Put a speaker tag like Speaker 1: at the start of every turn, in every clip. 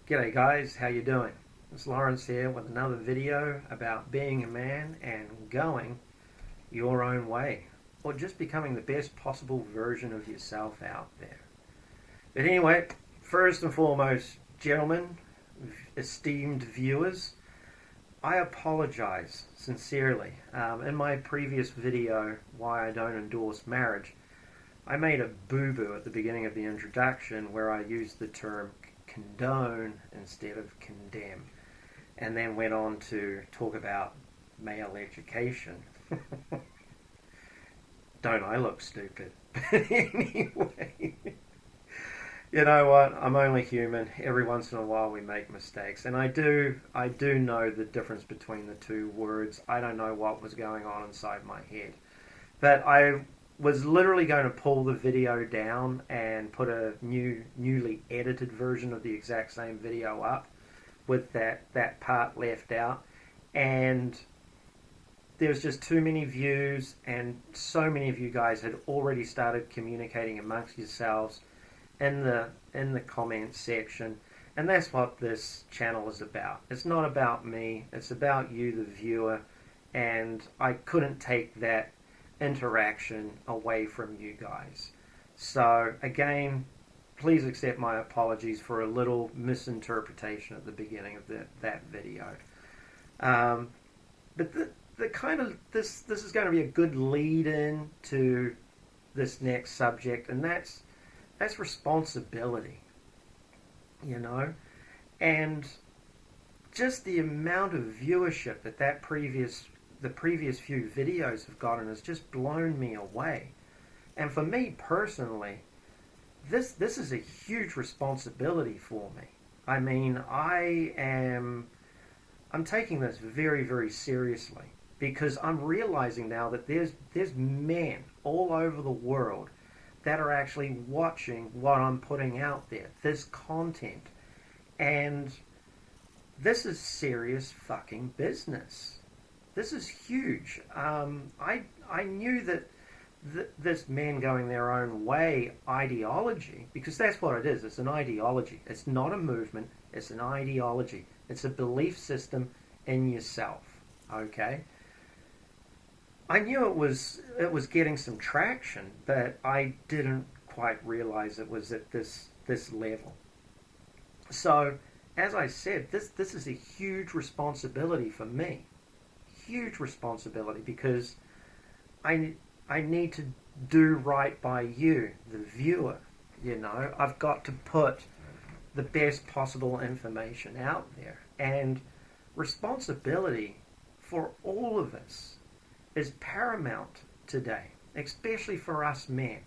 Speaker 1: G'day guys, how you doing? It's Lawrence here with another video about being a man and going your own way, or just becoming the best possible version of yourself out there. But anyway, first and foremost, gentlemen, esteemed viewers, I apologize sincerely. In my previous video, Why I Don't Endorse Marriage, I made a boo-boo at the beginning of the introduction where I used the term condone instead of condemn, and then went on to talk about male education. Don't I look stupid? But anyway, you know what? I'm only human. Every once in a while we make mistakes, and I do know the difference between the two words. I don't know what was going on inside my head, but I was literally going to pull the video down and put a newly edited version of the exact same video up with that part left out, and there was just too many views, and so many of you guys had already started communicating amongst yourselves in the comments section, and that's what this channel is about. It's not about me, it's about you, the viewer, and I couldn't take that interaction away from you guys. So again, please accept my apologies for a little misinterpretation at the beginning of that video. But the kind of this is going to be a good lead in to this next subject, and that's responsibility, you know, and just the amount of viewership that the previous few videos have gotten has just blown me away. And for me personally, this is a huge responsibility for me. I mean, I'm taking this very, very seriously, because I'm realizing now that there's men all over the world that are actually watching what I'm putting out there, this content. And this is serious fucking business. This is huge. I knew that this men going their own way ideology, because that's what it is. It's an ideology. It's not a movement. It's an ideology. It's a belief system in yourself. Okay. I knew it was getting some traction, but I didn't quite realize it was at this level. So, as I said, this is a huge responsibility for me. Huge responsibility, because I need to do right by you, the viewer. You know, I've got to put the best possible information out there, and responsibility for all of us is paramount today, especially for us men.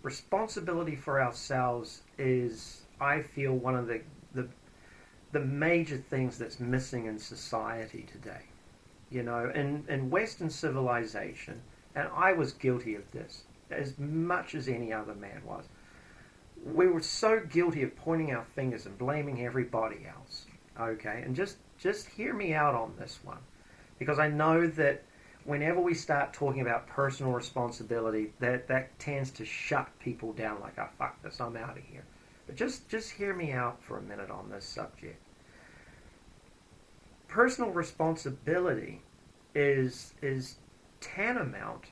Speaker 1: Responsibility for ourselves is, I feel, one of the major things that's missing in society today. You know, in Western civilization, and I was guilty of this as much as any other man was, we were so guilty of pointing our fingers and blaming everybody else. Okay, and just hear me out on this one, because I know that whenever we start talking about personal responsibility, that tends to shut people down, like, oh, fuck this, I'm out of here. But just hear me out for a minute on this subject. Personal responsibility is tantamount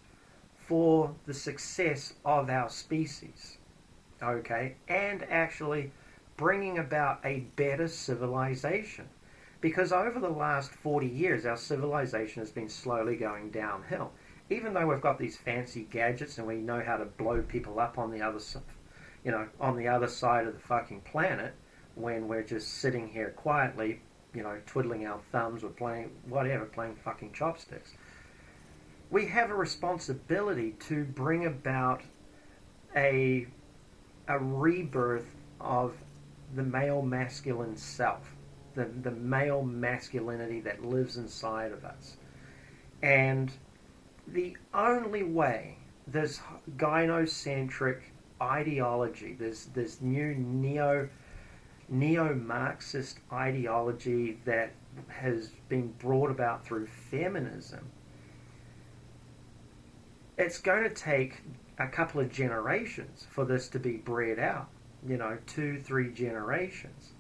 Speaker 1: for the success of our species, okay, and actually bringing about a better civilization. Because over the last 40 years, our civilization has been slowly going downhill. Even though we've got these fancy gadgets and we know how to blow people up on the other, on the other side of the fucking planet, when we're just sitting here quietly, twiddling our thumbs or playing fucking chopsticks. We have a responsibility to bring about a rebirth of the male masculine self, the male masculinity that lives inside of us. And the only way this gynocentric ideology, this new neo-Marxist ideology that has been brought about through feminism, it's going to take a couple of generations for this to be bred out, 2-3 generations.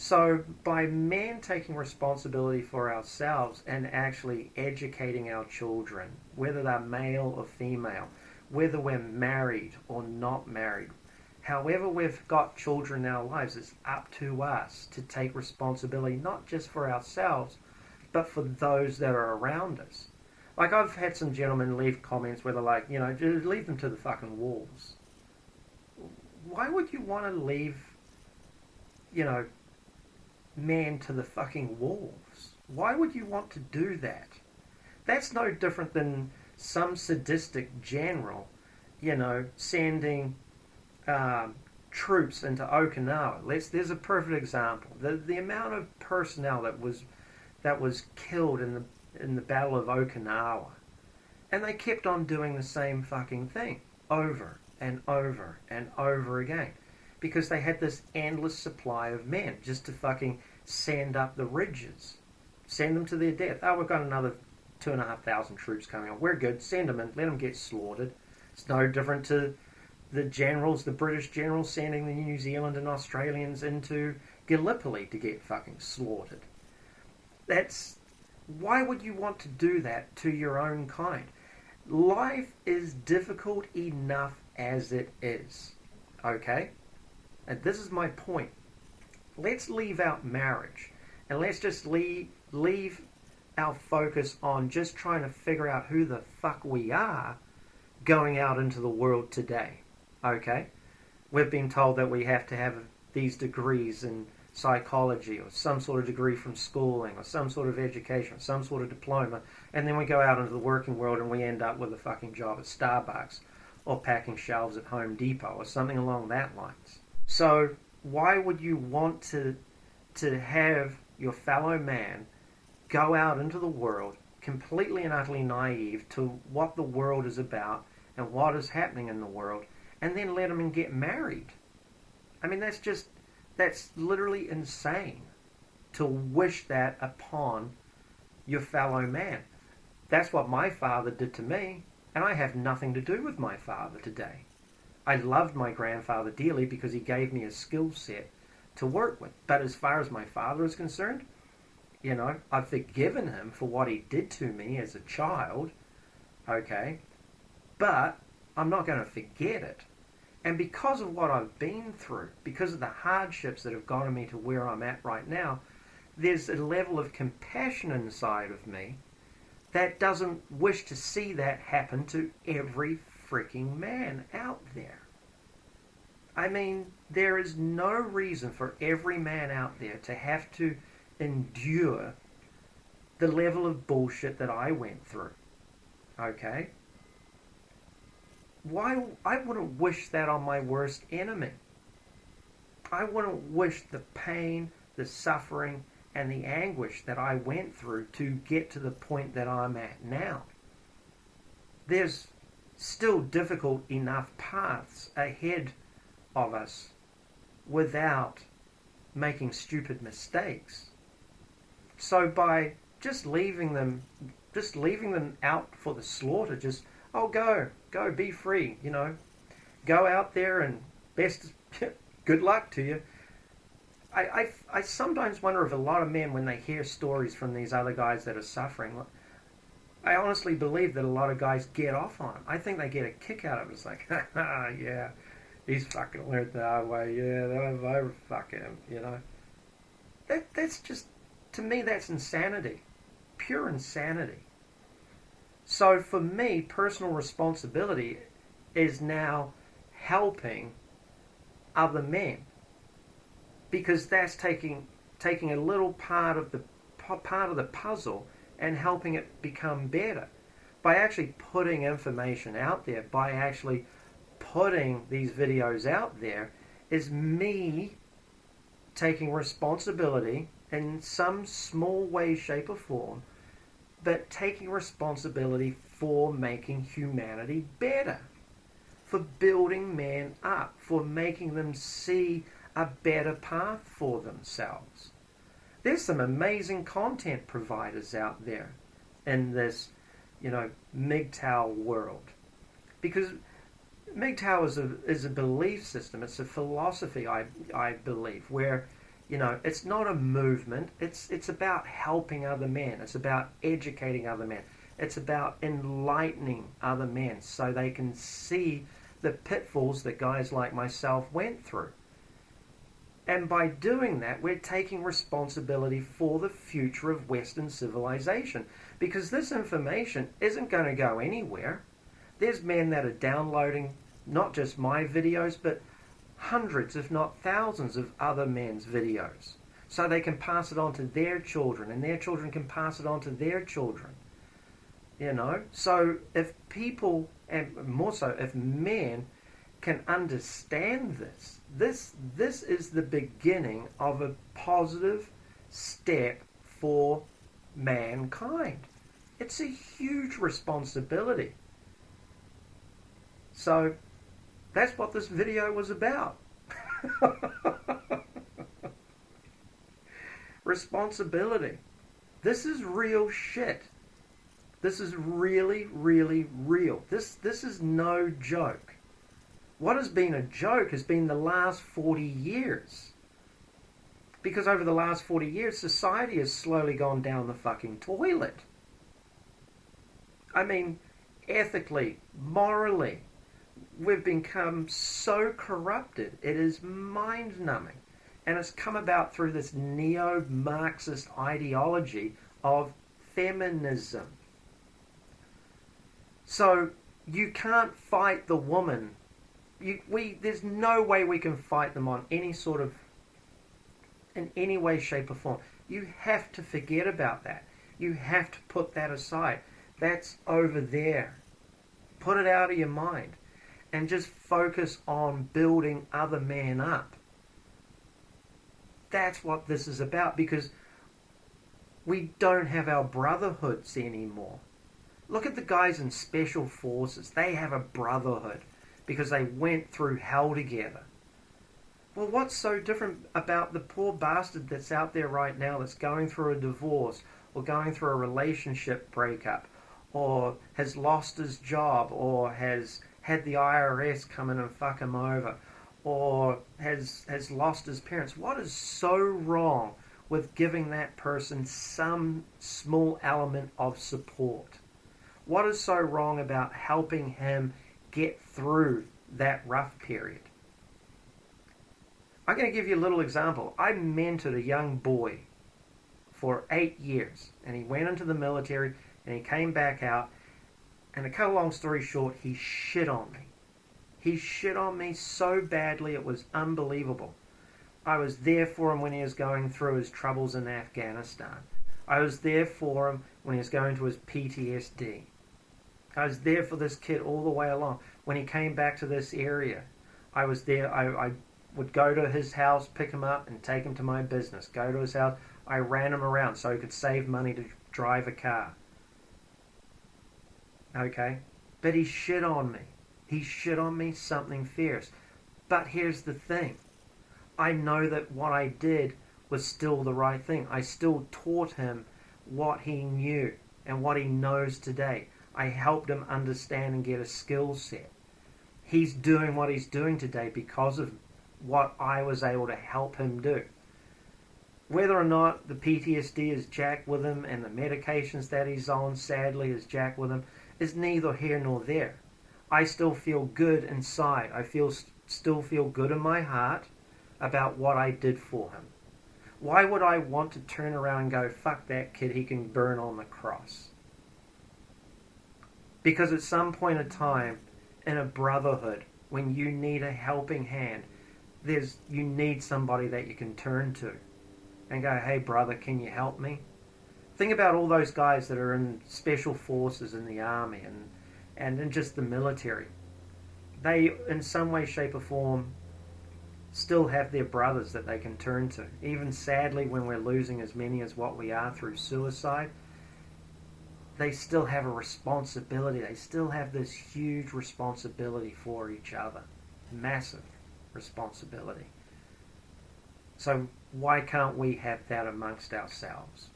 Speaker 1: So by men taking responsibility for ourselves and actually educating our children, whether they're male or female, whether we're married or not married, however we've got children in our lives, it's up to us to take responsibility, not just for ourselves, but for those that are around us. Like, I've had some gentlemen leave comments where they're like, just leave them to the fucking wolves. Why would you want to leave, man to the fucking wolves? Why would you want to do that? That's no different than some sadistic general, sending troops into Okinawa. There's a perfect example. The amount of personnel that was killed in the Battle of Okinawa, and they kept on doing the same fucking thing over and over and over again, because they had this endless supply of men just to fucking send up the ridges, send them to their death. Oh, we've got another 2,500 troops coming on. We're good. Send them and let them get slaughtered. It's no different to the generals, the British generals, sending the New Zealand and Australians into Gallipoli to get fucking slaughtered. Why would you want to do that to your own kind? Life is difficult enough as it is. Okay? And this is my point. Let's leave out marriage, and let's just leave our focus on just trying to figure out who the fuck we are going out into the world today. Okay? We've been told that we have to have these degrees in psychology, or some sort of degree from schooling, or some sort of education, or some sort of diploma, and then we go out into the working world and we end up with a fucking job at Starbucks, or packing shelves at Home Depot, or something along that lines. So why would you want to have your fellow man go out into the world completely and utterly naive to what the world is about and what is happening in the world, and then let him get married? I mean, that's literally insane to wish that upon your fellow man. That's what my father did to me, and I have nothing to do with my father today. I loved my grandfather dearly because he gave me a skill set to work with. But as far as my father is concerned, I've forgiven him for what he did to me as a child, okay? But I'm not going to forget it. And because of what I've been through, because of the hardships that have gotten me to where I'm at right now, there's a level of compassion inside of me that doesn't wish to see that happen to every freaking man out there. I mean, there is no reason for every man out there to have to endure the level of bullshit that I went through. Okay? Why? I wouldn't wish that on my worst enemy. I wouldn't wish the pain, the suffering, and the anguish that I went through to get to the point that I'm at now. There's still difficult enough paths ahead of us without making stupid mistakes. So by just leaving them out for the slaughter, go, be free, go out there and good luck to you. I sometimes wonder if a lot of men, when they hear stories from these other guys that are suffering, I honestly believe that a lot of guys get off on it. I think they get a kick out of it. It's like, yeah, he's fucking learned the hard way. Yeah, I fuck him, That's just, to me, that's insanity. Pure insanity. So for me, personal responsibility is now helping other men, because that's taking a little part of the puzzle and helping it become better by actually putting information out there, by actually putting these videos out there, is me taking responsibility in some small way, shape or form, but taking responsibility for making humanity better, for building men up, for making them see a better path for themselves. There's some amazing content providers out there in this, MGTOW world. Because MGTOW is a belief system, it's a philosophy, I believe, where, You know, it's not a movement. It's about helping other men. It's about educating other men. It's about enlightening other men so they can see the pitfalls that guys like myself went through. And by doing that, we're taking responsibility for the future of Western civilization. Because this information isn't going to go anywhere. There's men that are downloading not just my videos, but hundreds, if not thousands, of other men's videos. So they can pass it on to their children, and their children can pass it on to their children. You know? So if people, and more so if men, can understand this is the beginning of a positive step for mankind. It's a huge responsibility. So that's what this video was about. Responsibility. This is real shit. This is really, really real. This is no joke. What has been a joke has been the last 40 years. Because over the last 40 years, society has slowly gone down the fucking toilet. I mean, ethically, morally, we've become so corrupted. It is mind-numbing. And it's come about through this neo-Marxist ideology of feminism. So you can't fight the woman. There's no way we can fight them on any sort of, in any way, shape or form. You have to forget about that. You have to put that aside. That's over there. Put it out of your mind. And just focus on building other men up. That's what this is about, because we don't have our brotherhoods anymore. Look at the guys in special forces. They have a brotherhood because they went through hell together. Well, what's so different about the poor bastard that's out there right now that's going through a divorce or going through a relationship breakup or has lost his job or has had the IRS come in and fuck him over or has lost his parents? What is so wrong with giving that person some small element of support? What is so wrong about helping him get through that rough period? I'm going to give you a little example. I mentored a young boy for 8 years, and he went into the military, and he came back out, and to cut a long story short, he shit on me. He shit on me so badly, it was unbelievable. I was there for him when he was going through his troubles in Afghanistan. I was there for him when he was going to his PTSD. I was there for this kid all the way along. When he came back to this area, I was there. I would go to his house, pick him up, and take him to my business. Go to his house. I ran him around so he could save money to drive a car. Okay? But he shit on me. He shit on me something fierce. But here's the thing. I know that what I did was still the right thing. I still taught him what he knew and what he knows today. I helped him understand and get a skill set. He's doing what he's doing today because of what I was able to help him do. Whether or not the PTSD is jacked with him and the medications that he's on, sadly, is jacked with him, is neither here nor there. I still feel good inside. I still feel good in my heart about what I did for him. Why would I want to turn around and go, fuck that kid, he can burn on the cross? Because at some point in time, in a brotherhood, when you need a helping hand, you need somebody that you can turn to and go, hey brother, can you help me? Think about all those guys that are in special forces in the army and in just the military. They, in some way, shape or form, still have their brothers that they can turn to. Even sadly, when we're losing as many as what we are through suicide, they still have a responsibility. They still have this huge responsibility for each other. Massive responsibility. So why can't we have that amongst ourselves?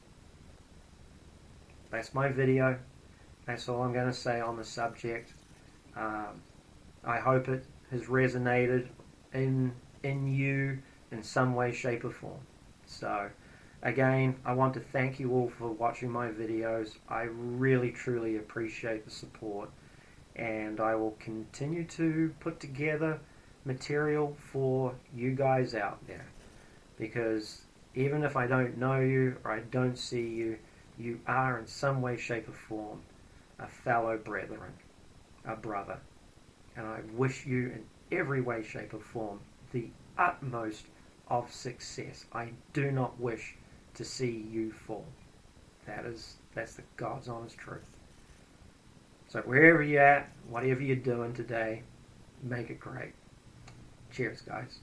Speaker 1: That's my video. That's all I'm going to say on the subject. I hope it has resonated in you in some way, shape or form. So, again, I want to thank you all for watching my videos. I really, truly appreciate the support, and I will continue to put together material for you guys out there, because even if I don't know you or I don't see you, you are in some way, shape, or form a fellow brethren, a brother. And I wish you in every way, shape, or form the utmost of success. I do not wish to see you fall. That's the God's honest truth. So wherever you're at, whatever you're doing today, make it great. Cheers, guys.